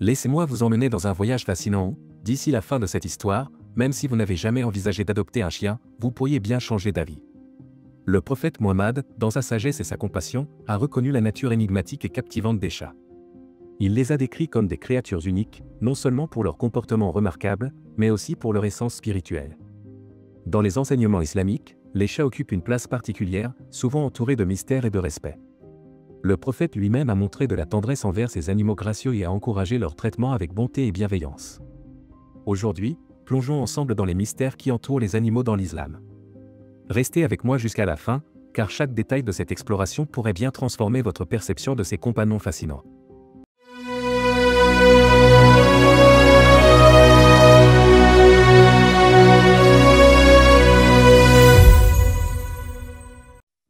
Laissez-moi vous emmener dans un voyage fascinant où, d'ici la fin de cette histoire, même si vous n'avez jamais envisagé d'adopter un chien, vous pourriez bien changer d'avis. Le prophète Mohammed, dans sa sagesse et sa compassion, a reconnu la nature énigmatique et captivante des chats. Il les a décrits comme des créatures uniques, non seulement pour leur comportement remarquable, mais aussi pour leur essence spirituelle. Dans les enseignements islamiques, les chats occupent une place particulière, souvent entourés de mystère et de respect. Le prophète lui-même a montré de la tendresse envers ces animaux gracieux et a encouragé leur traitement avec bonté et bienveillance. Aujourd'hui, plongeons ensemble dans les mystères qui entourent les animaux dans l'islam. Restez avec moi jusqu'à la fin, car chaque détail de cette exploration pourrait bien transformer votre perception de ces compagnons fascinants.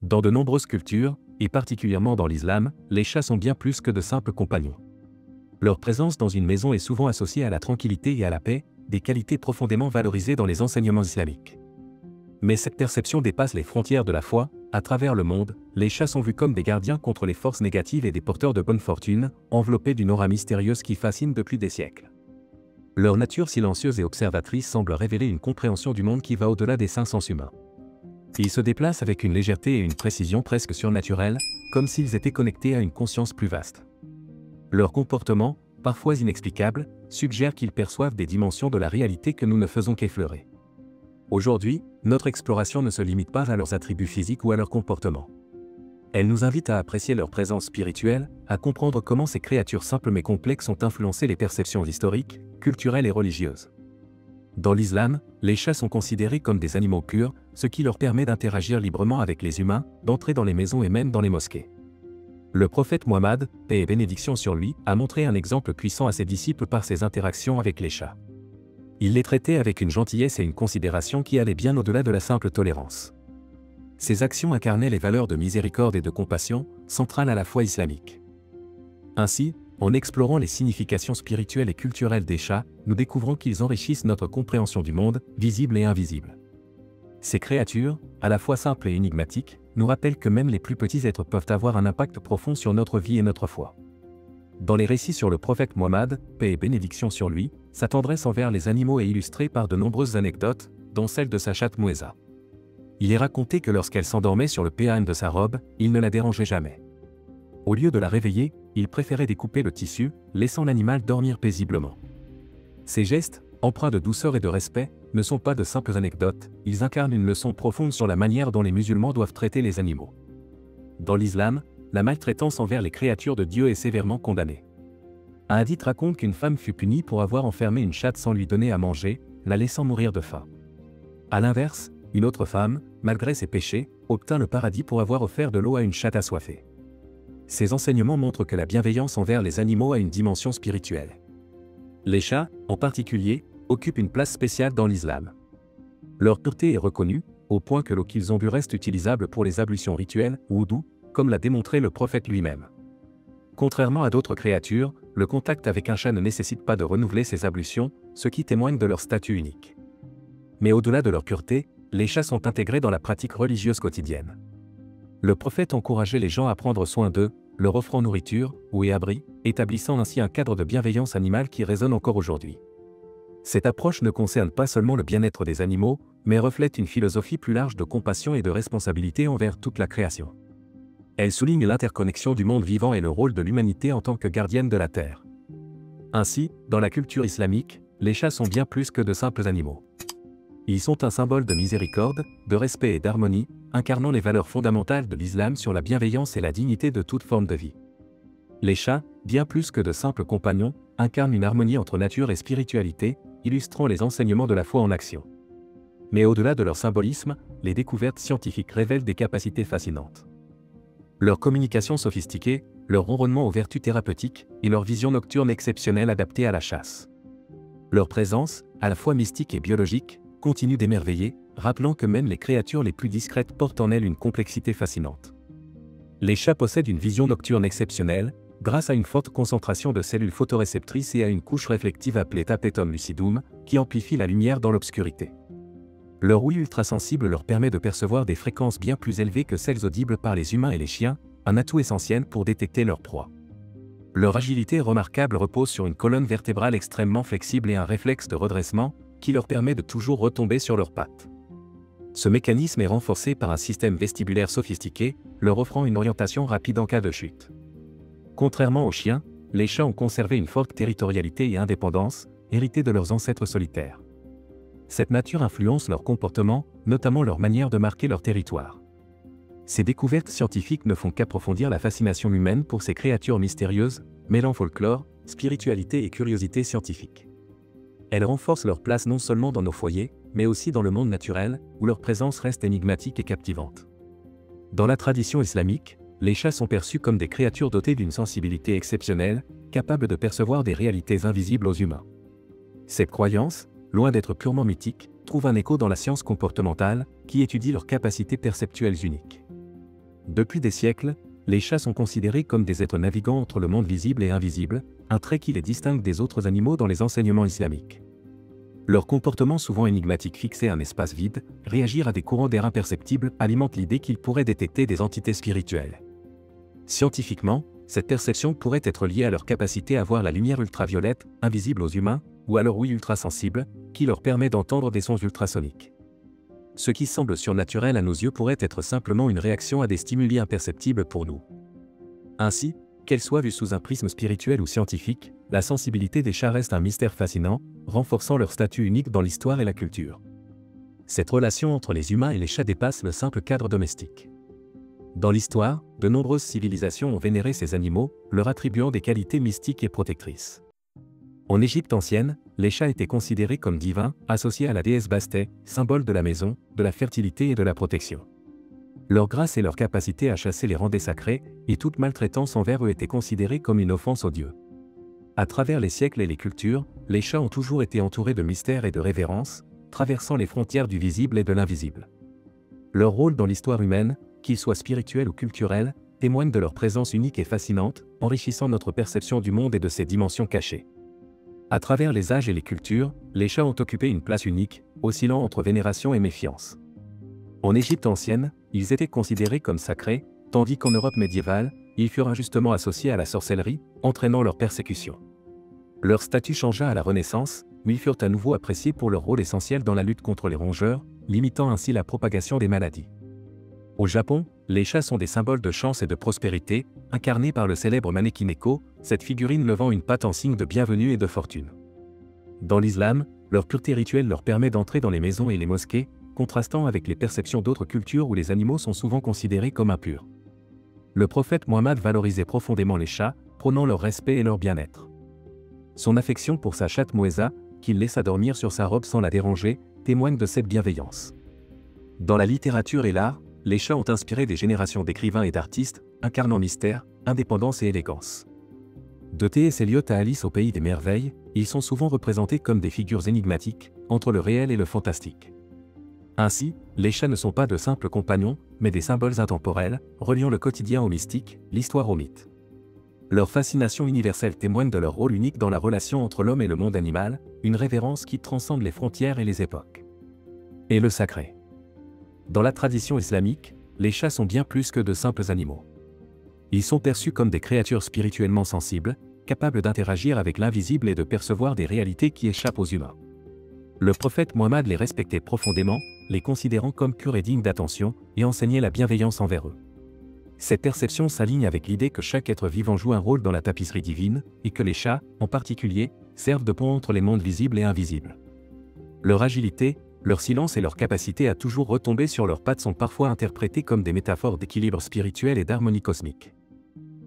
Dans de nombreuses cultures, et particulièrement dans l'islam, les chats sont bien plus que de simples compagnons. Leur présence dans une maison est souvent associée à la tranquillité et à la paix, des qualités profondément valorisées dans les enseignements islamiques. Mais cette perception dépasse les frontières de la foi. À travers le monde, les chats sont vus comme des gardiens contre les forces négatives et des porteurs de bonne fortune, enveloppés d'une aura mystérieuse qui fascine depuis des siècles. Leur nature silencieuse et observatrice semble révéler une compréhension du monde qui va au-delà des cinq sens humains. Ils se déplacent avec une légèreté et une précision presque surnaturelles, comme s'ils étaient connectés à une conscience plus vaste. Leur comportement, parfois inexplicable, suggère qu'ils perçoivent des dimensions de la réalité que nous ne faisons qu'effleurer. Aujourd'hui, notre exploration ne se limite pas à leurs attributs physiques ou à leur comportement. Elle nous invite à apprécier leur présence spirituelle, à comprendre comment ces créatures simples mais complexes ont influencé les perceptions historiques, culturelles et religieuses. Dans l'islam, les chats sont considérés comme des animaux purs, ce qui leur permet d'interagir librement avec les humains, d'entrer dans les maisons et même dans les mosquées. Le prophète Mohammed, paix et bénédiction sur lui, a montré un exemple puissant à ses disciples par ses interactions avec les chats. Il les traitait avec une gentillesse et une considération qui allaient bien au-delà de la simple tolérance. Ces actions incarnaient les valeurs de miséricorde et de compassion, centrales à la foi islamique. Ainsi, en explorant les significations spirituelles et culturelles des chats, nous découvrons qu'ils enrichissent notre compréhension du monde, visible et invisible. Ces créatures, à la fois simples et énigmatiques, nous rappellent que même les plus petits êtres peuvent avoir un impact profond sur notre vie et notre foi. Dans les récits sur le prophète Mohammed, paix et bénédiction sur lui, sa tendresse envers les animaux est illustrée par de nombreuses anecdotes, dont celle de sa chatte Moueza. Il est raconté que lorsqu'elle s'endormait sur le péane de sa robe, il ne la dérangeait jamais. Au lieu de la réveiller, il préférait découper le tissu, laissant l'animal dormir paisiblement. Ces gestes, empreints de douceur et de respect, ne sont pas de simples anecdotes, ils incarnent une leçon profonde sur la manière dont les musulmans doivent traiter les animaux. Dans l'islam, la maltraitance envers les créatures de Dieu est sévèrement condamnée. Un hadith raconte qu'une femme fut punie pour avoir enfermé une chatte sans lui donner à manger, la laissant mourir de faim. A l'inverse, une autre femme, malgré ses péchés, obtint le paradis pour avoir offert de l'eau à une chatte assoiffée. Ces enseignements montrent que la bienveillance envers les animaux a une dimension spirituelle. Les chats, en particulier, occupent une place spéciale dans l'islam. Leur pureté est reconnue, au point que l'eau qu'ils ont bu reste utilisable pour les ablutions rituelles, wudu, comme l'a démontré le prophète lui-même. Contrairement à d'autres créatures, le contact avec un chat ne nécessite pas de renouveler ses ablutions, ce qui témoigne de leur statut unique. Mais au-delà de leur pureté, les chats sont intégrés dans la pratique religieuse quotidienne. Le prophète encourageait les gens à prendre soin d'eux, leur offrant nourriture, eau et abri, établissant ainsi un cadre de bienveillance animale qui résonne encore aujourd'hui. Cette approche ne concerne pas seulement le bien-être des animaux, mais reflète une philosophie plus large de compassion et de responsabilité envers toute la création. Elle souligne l'interconnexion du monde vivant et le rôle de l'humanité en tant que gardienne de la terre. Ainsi, dans la culture islamique, les chats sont bien plus que de simples animaux. Ils sont un symbole de miséricorde, de respect et d'harmonie, incarnant les valeurs fondamentales de l'islam sur la bienveillance et la dignité de toute forme de vie. Les chats, bien plus que de simples compagnons, incarnent une harmonie entre nature et spiritualité, illustrant les enseignements de la foi en action. Mais au-delà de leur symbolisme, les découvertes scientifiques révèlent des capacités fascinantes. Leur communication sophistiquée, leur ronronnement aux vertus thérapeutiques et leur vision nocturne exceptionnelle adaptée à la chasse. Leur présence, à la fois mystique et biologique, continue d'émerveiller, rappelant que même les créatures les plus discrètes portent en elles une complexité fascinante. Les chats possèdent une vision nocturne exceptionnelle, grâce à une forte concentration de cellules photoréceptrices et à une couche réflective appelée tapetum lucidum, qui amplifie la lumière dans l'obscurité. Leur ouïe ultrasensible leur permet de percevoir des fréquences bien plus élevées que celles audibles par les humains et les chiens, un atout essentiel pour détecter leur proie. Leur agilité remarquable repose sur une colonne vertébrale extrêmement flexible et un réflexe de redressement qui leur permet de toujours retomber sur leurs pattes. Ce mécanisme est renforcé par un système vestibulaire sophistiqué, leur offrant une orientation rapide en cas de chute. Contrairement aux chiens, les chats ont conservé une forte territorialité et indépendance, héritée de leurs ancêtres solitaires. Cette nature influence leur comportement, notamment leur manière de marquer leur territoire. Ces découvertes scientifiques ne font qu'approfondir la fascination humaine pour ces créatures mystérieuses, mêlant folklore, spiritualité et curiosité scientifique. Elles renforcent leur place non seulement dans nos foyers, mais aussi dans le monde naturel, où leur présence reste énigmatique et captivante. Dans la tradition islamique, les chats sont perçus comme des créatures dotées d'une sensibilité exceptionnelle, capables de percevoir des réalités invisibles aux humains. Cette croyance, loin d'être purement mythique, trouve un écho dans la science comportementale, qui étudie leurs capacités perceptuelles uniques. Depuis des siècles, les chats sont considérés comme des êtres naviguant entre le monde visible et invisible, un trait qui les distingue des autres animaux dans les enseignements islamiques. Leur comportement souvent énigmatique, fixer un espace vide, réagir à des courants d'air imperceptibles, alimente l'idée qu'ils pourraient détecter des entités spirituelles. Scientifiquement, cette perception pourrait être liée à leur capacité à voir la lumière ultraviolette, invisible aux humains, ou à leur ouïe ultrasensible, qui leur permet d'entendre des sons ultrasoniques. Ce qui semble surnaturel à nos yeux pourrait être simplement une réaction à des stimuli imperceptibles pour nous. Ainsi, qu'elle soit vue sous un prisme spirituel ou scientifique, la sensibilité des chats reste un mystère fascinant, renforçant leur statut unique dans l'histoire et la culture. Cette relation entre les humains et les chats dépasse le simple cadre domestique. Dans l'histoire, de nombreuses civilisations ont vénéré ces animaux, leur attribuant des qualités mystiques et protectrices. En Égypte ancienne, les chats étaient considérés comme divins, associés à la déesse Bastet, symbole de la maison, de la fertilité et de la protection. Leur grâce et leur capacité à chasser les rendaient sacrés, et toute maltraitance envers eux était considérée comme une offense aux dieux. À travers les siècles et les cultures, les chats ont toujours été entourés de mystères et de révérences, traversant les frontières du visible et de l'invisible. Leur rôle dans l'histoire humaine, qu'il soit spirituel ou culturel, témoigne de leur présence unique et fascinante, enrichissant notre perception du monde et de ses dimensions cachées. À travers les âges et les cultures, les chats ont occupé une place unique, oscillant entre vénération et méfiance. En Égypte ancienne, ils étaient considérés comme sacrés, tandis qu'en Europe médiévale, ils furent injustement associés à la sorcellerie, entraînant leur persécution. Leur statut changea à la Renaissance, où ils furent à nouveau appréciés pour leur rôle essentiel dans la lutte contre les rongeurs, limitant ainsi la propagation des maladies. Au Japon, les chats sont des symboles de chance et de prospérité, incarnés par le célèbre Manekineko, cette figurine levant une patte en signe de bienvenue et de fortune. Dans l'islam, leur pureté rituelle leur permet d'entrer dans les maisons et les mosquées, contrastant avec les perceptions d'autres cultures où les animaux sont souvent considérés comme impurs. Le prophète Mohammed valorisait profondément les chats, prônant leur respect et leur bien-être. Son affection pour sa chatte Moueza, qu'il laissa dormir sur sa robe sans la déranger, témoigne de cette bienveillance. Dans la littérature et l'art, les chats ont inspiré des générations d'écrivains et d'artistes, incarnant mystère, indépendance et élégance. De T.S. Eliot à Alice au pays des merveilles, ils sont souvent représentés comme des figures énigmatiques, entre le réel et le fantastique. Ainsi, les chats ne sont pas de simples compagnons, mais des symboles intemporels, reliant le quotidien au mystique, l'histoire au mythe. Leur fascination universelle témoigne de leur rôle unique dans la relation entre l'homme et le monde animal, une révérence qui transcende les frontières et les époques. Et le sacré. Dans la tradition islamique, les chats sont bien plus que de simples animaux. Ils sont perçus comme des créatures spirituellement sensibles, capables d'interagir avec l'invisible et de percevoir des réalités qui échappent aux humains. Le prophète Mohammed les respectait profondément, les considérant comme purs et dignes d'attention, et enseignait la bienveillance envers eux. Cette perception s'aligne avec l'idée que chaque être vivant joue un rôle dans la tapisserie divine, et que les chats, en particulier, servent de pont entre les mondes visibles et invisibles. Leur agilité, leur silence et leur capacité à toujours retomber sur leurs pattes sont parfois interprétés comme des métaphores d'équilibre spirituel et d'harmonie cosmique.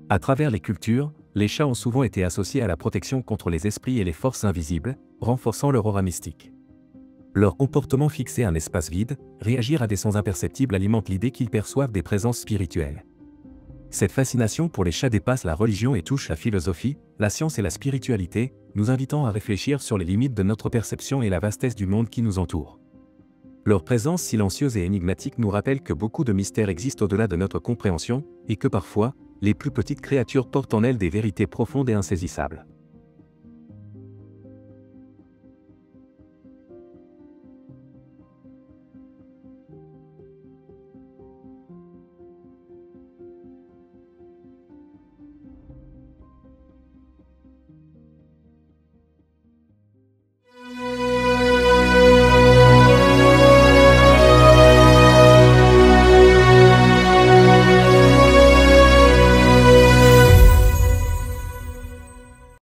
À travers les cultures, les chats ont souvent été associés à la protection contre les esprits et les forces invisibles, renforçant leur aura mystique. Leur comportement fixer un espace vide, réagir à des sons imperceptibles alimente l'idée qu'ils perçoivent des présences spirituelles. Cette fascination pour les chats dépasse la religion et touche la philosophie, la science et la spiritualité, nous invitant à réfléchir sur les limites de notre perception et la vastesse du monde qui nous entoure. Leur présence silencieuse et énigmatique nous rappelle que beaucoup de mystères existent au-delà de notre compréhension, et que parfois, les plus petites créatures portent en elles des vérités profondes et insaisissables.